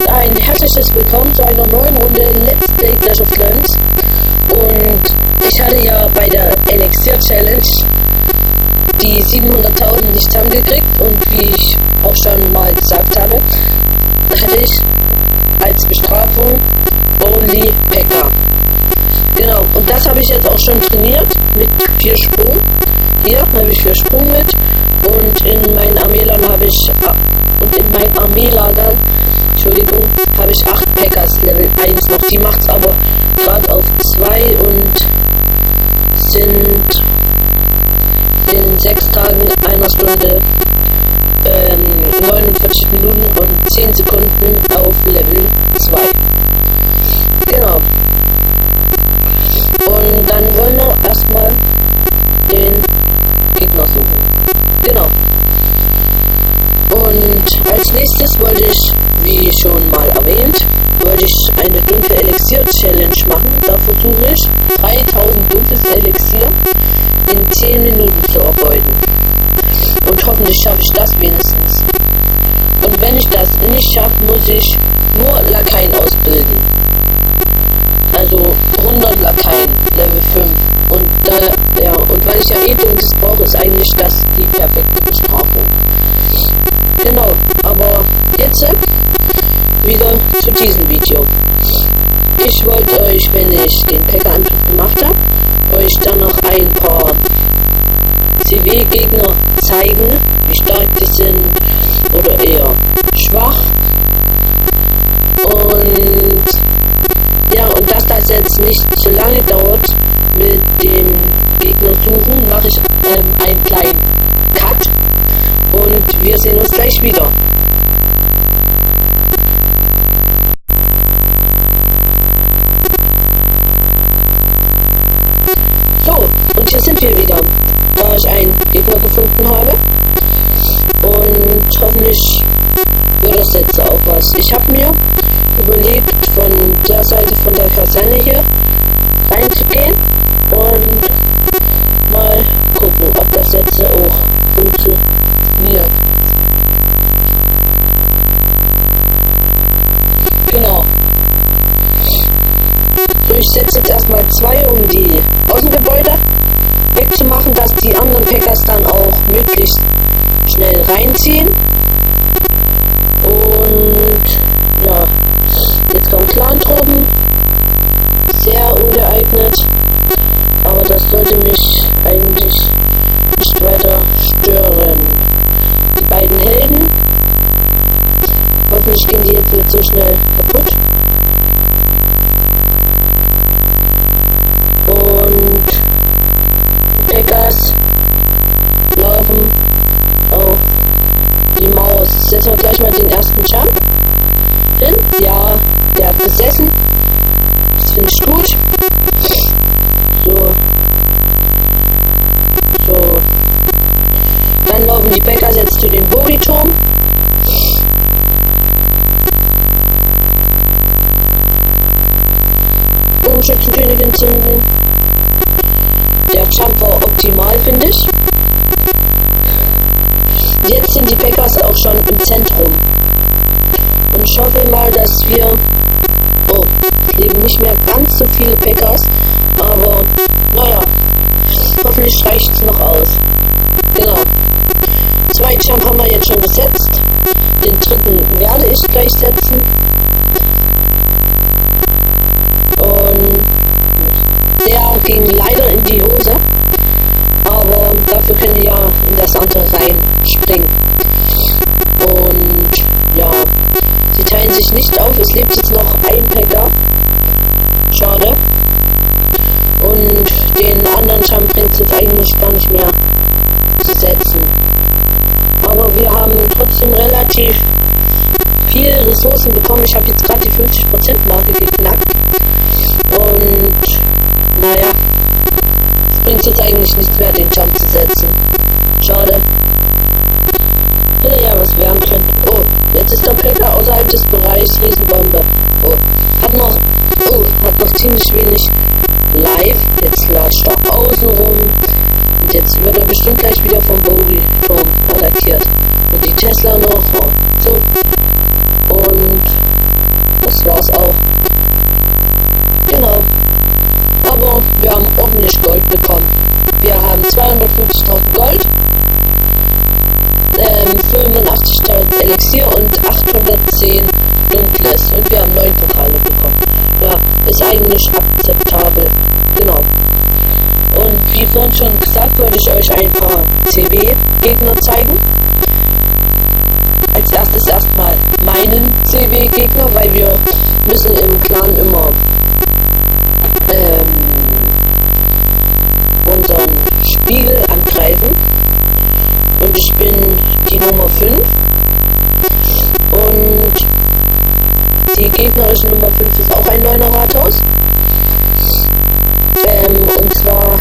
Ein herzliches Willkommen zu einer neuen Runde Let's Play Clash of Clans. Und ich hatte ja bei der Elixier Challenge die 700.000 nicht zusammengekriegt und wie ich auch schon mal gesagt habe, hatte ich als Bestrafung Only P.E.K.K.A. Genau, und das habe ich jetzt auch schon trainiert mit 4 Sprung. Hier habe ich 4 Sprung mit und in meinen Armeelagern habe ich habe ich 8 P.E.K.K.A.s Level 1 noch. Die macht es aber gerade auf 2 und sind in 6 Tagen, 1 Stunde, 49 Minuten und 10 Sekunden auf Level 2. Genau. Und dann wollen wir erstmal den Gegner suchen. Genau. Und als nächstes wollte ich, wie schon mal erwähnt, eine dunkle Elixier-Challenge machen. Da versuche ich 3000 dunkles Elixier in 10 Minuten zu erbeuten. Und hoffentlich schaffe ich das wenigstens. Und wenn ich das nicht schaffe, muss ich nur Lakaien ausbilden. Also 100 Lakaien, Level 5. Und weil ich ja eh dunkles brauche, ist eigentlich das die perfekte Bestrafung. Genau, aber jetzt wieder zu diesem Video. Ich wollte euch, wenn ich den P.E.K.K.A.-Angriff gemacht habe, euch dann noch ein paar CW-Gegner zeigen, wie stark die sind oder eher schwach. Und ja, und dass das jetzt nicht so lange dauert mit dem Gegner suchen, mache ich einen kleinen Cut und wir sehen uns gleich wieder. So, und hier sind wir wieder, da ich einen Gegner gefunden habe und hoffentlich wird das jetzt auch was. Ich habe mir überlegt, von der Seite von der Kaserne hier reinzugehen und mal gucken, ob das jetzt auch funktioniert. Genau. So, ich setze jetzt erstmal 2, um die Außengebäude wegzumachen, dass die anderen P.E.K.K.A.s dann auch möglichst schnell reinziehen. Und ja, jetzt kommen Clan-Truppen. Sehr ungeeignet. Aber das sollte mich eigentlich nicht weiter stören. Die beiden Helden. Hoffentlich gehen die jetzt nicht so schnell kaputt. Und die P.E.K.K.A.s laufen auf die Mauer. Setzen wir gleich mal den ersten Jump hin. Ja, der hat besessen. Das finde ich gut. So. Dann laufen die P.E.K.K.A.s jetzt zu dem Bogiturm. Bogenschützenkönigin zünden. Der Jump war optimal, finde ich. Jetzt sind die P.E.K.K.A.s auch schon im Zentrum. Und ich hoffe mal, dass wir... Oh, es leben nicht mehr ganz so viele P.E.K.K.A.s. Aber, naja, hoffentlich reicht es noch aus. Genau. 2 Jump haben wir jetzt schon gesetzt. Den dritten werde ich gleich setzen. Und der ging leider in die Hose. Aber dafür können die ja in das andere reinspringen. Und ja, sie teilen sich nicht auf. Es lebt jetzt noch ein P.E.K.K.A. Schade. Und den anderen Jump bringt es jetzt eigentlich gar nicht mehr zu setzen. Aber wir haben trotzdem relativ viel Ressourcen bekommen. Ich habe jetzt gerade die 50%-Marke geknackt. Und naja, es bringt jetzt eigentlich nichts mehr, den Jump zu setzen. Schade. Hätte ja was werden können. Oh, jetzt ist der P.E.K.K.A. außerhalb des Bereichs Riesenbombe. Oh, hat noch ziemlich wenig Live. Jetzt latscht er außen rum. Und jetzt wird er bestimmt gleich wieder vom Bogiturm attackiert. Und die Tesla noch. Oh, so. Und das war's auch. Genau. Aber wir haben ordentlich Gold bekommen. Wir haben 250.000 Gold, 85.000 Elixier und 810 Dunkles. Und wir haben 9 Pokale bekommen. Ja, ist eigentlich akzeptabel. Genau. Und wie vorhin schon gesagt, wollte ich euch ein paar CW-Gegner zeigen. Als erstes erstmal meinen CW-Gegner, weil wir müssen im Clan immer unseren Spiegel angreifen. Und ich bin die Nummer 5. Und die gegnerische Nummer 5 ist auch ein 9er Rathaus. Und zwar,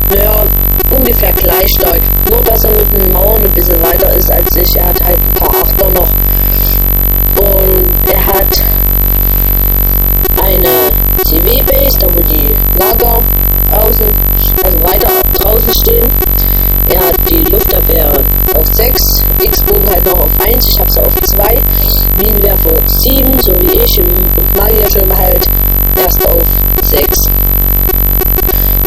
naja, ungefähr gleich stark. Nur, dass er mit den Mauern ein bisschen weiter ist als ich. Er hat halt ein paar Achter noch. Und er hat eine CW-Base, da wo die Lager außen, also weiter draußen stehen. Er hat die Luftabwehr auf 6, X-Bogen halt noch auf 1, ich habe sie auf 2, Minenwerfer auf 7, so wie ich, und Magierschirm halt erst auf 6.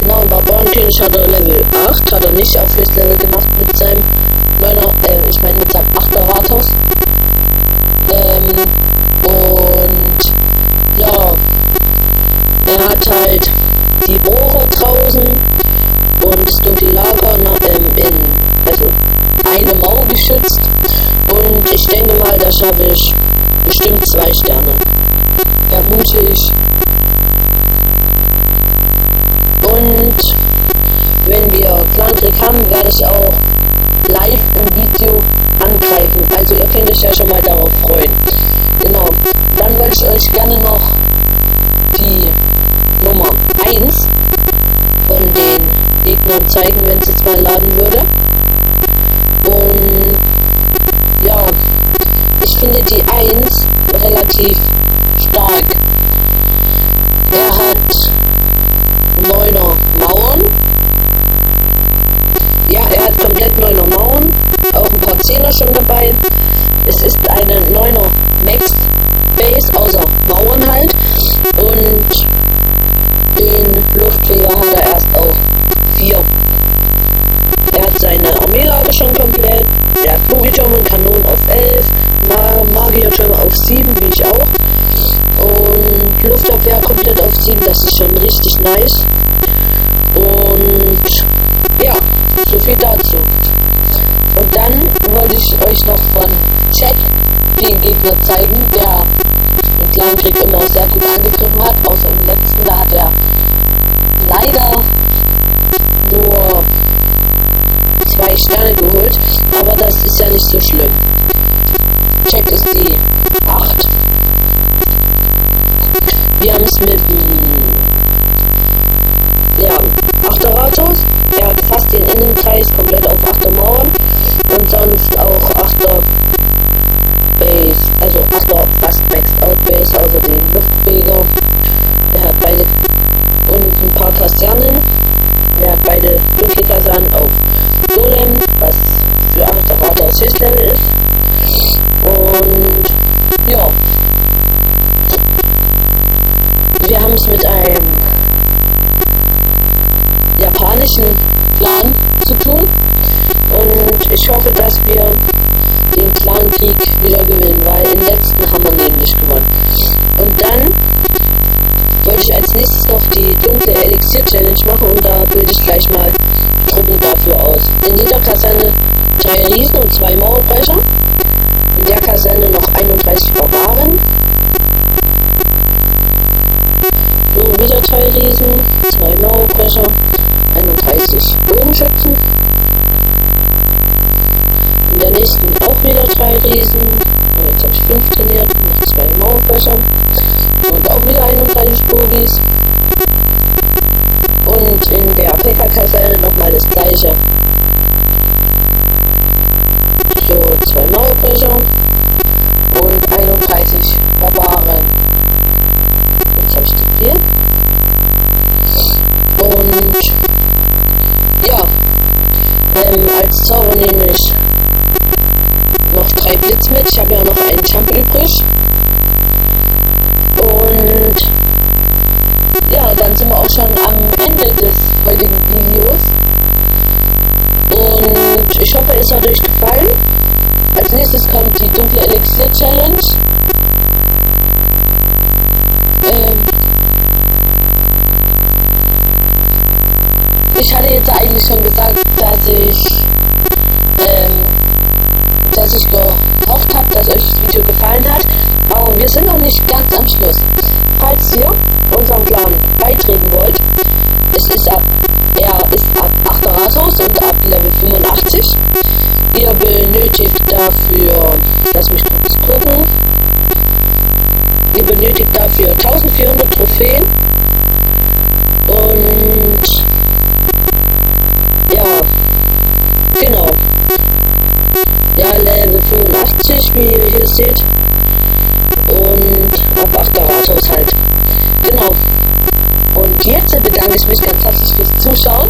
Genau, im Barbarenkönig hat er Level 8, hat er nicht auf Höchst Level gemacht mit seinem 9er, mit seinem 8er Rathaus. Und ja, er hat halt die Rohre draußen und das dunkle Lager also eine Mauer geschützt. Und ich denke mal, da schaffe ich bestimmt 2 Sterne. Vermute ich. Und wenn wir Clankrieg haben, werde ich auch live im Video angreifen. Also ihr könnt euch ja schon mal darauf freuen. Genau. Dann wollte ich euch gerne noch die Nummer 1 von den Gegnern zeigen, wenn es jetzt mal laden würde. Und ja, ich finde die 1 relativ stark. Er hat 9er Mauern. Ja, er hat komplett 9er Mauern. Auch ein paar 10er schon dabei. Es ist eine 9er Max Base, außer Mauern halt. Und den Luftfeger hat er erst auf 4. Er hat seine Armeelager schon komplett. Er hat Bogitürme und Kanonen auf 11. Magiertürme auf 7, wie ich auch. Und Luftabwehr komplett auf 7, das ist schon richtig nice. Und ja, so viel dazu. Und dann wollte ich euch noch von Jack den Gegner zeigen, der im Clankrieg immer sehr gut angegriffen hat, außer im letzten, da hat er leider nur 2 Sterne geholt, aber das ist ja nicht so schlimm. Jack ist die 8. Wir haben es mit ja, 8er Rathaus. Er hat fast den Innenkreis komplett auf 8er Mauern und sonst auch 8er Base, also 8er fast Maxed Out Base, außer den Luftfeger. Er hat beide und ein paar Kasernen. Er hat beide dunkle Kasernen auf Golem, was für 8er Rathaus Höchstlevel ist. Und ja, wir haben es mit einem japanischen Clan zu tun und ich hoffe, dass wir den Clankrieg wieder gewinnen, weil im letzten haben wir nämlich gewonnen. Und dann wollte ich als nächstes noch die dunkle Elixier Challenge machen und da bilde ich gleich mal Truppen dafür aus. In jeder Kaserne 3 Riesen und 2 Mauerbrecher. In der Kaserne noch 31 Barbaren. Nun wieder 3 Riesen, 2 Mauerbrecher, 31 Bogenschützen. In der nächsten auch wieder 3 Riesen. Und jetzt habe ich 5 trainiert, noch 2 Mauerbrecher. Und auch wieder 31 Bogis. Und in der PK-Kaserne nochmal das gleiche. So, 2 Mauerbrecher und 31 Barbaren. Jetzt habe ich die 4. Und ja, als Zauber nehme ich noch 3 Blitz mit. Ich habe ja noch einen Jump übrig. auch schon am Ende des heutigen Videos. Und ich hoffe, es hat euch gefallen. Als nächstes kommt die dunkle Elixier Challenge. Ich hatte jetzt eigentlich schon gesagt, dass ich gehofft habe, dass euch das Video gefallen hat. Aber wir sind noch nicht ganz am Schluss. Falls ihr unserem Plan beitreten wollt, er ist ab 8. Rathaus und ab Level 85. Ihr benötigt dafür, lass mich kurz gucken, ihr benötigt dafür 1400 Trophäen und ja, genau. Ja, Level 85, wie ihr hier seht. Und ab 8. Rathaus halt. Genau. Und jetzt bedanke ich mich ganz herzlich fürs Zuschauen.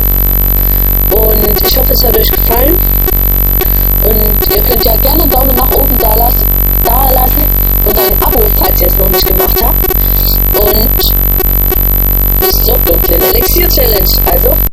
Und ich hoffe, es hat euch gefallen. Und ihr könnt ja gerne einen Daumen nach oben da lassen und ein Abo, falls ihr es noch nicht gemacht habt. Und bis zur dunklen Elixier Challenge. Also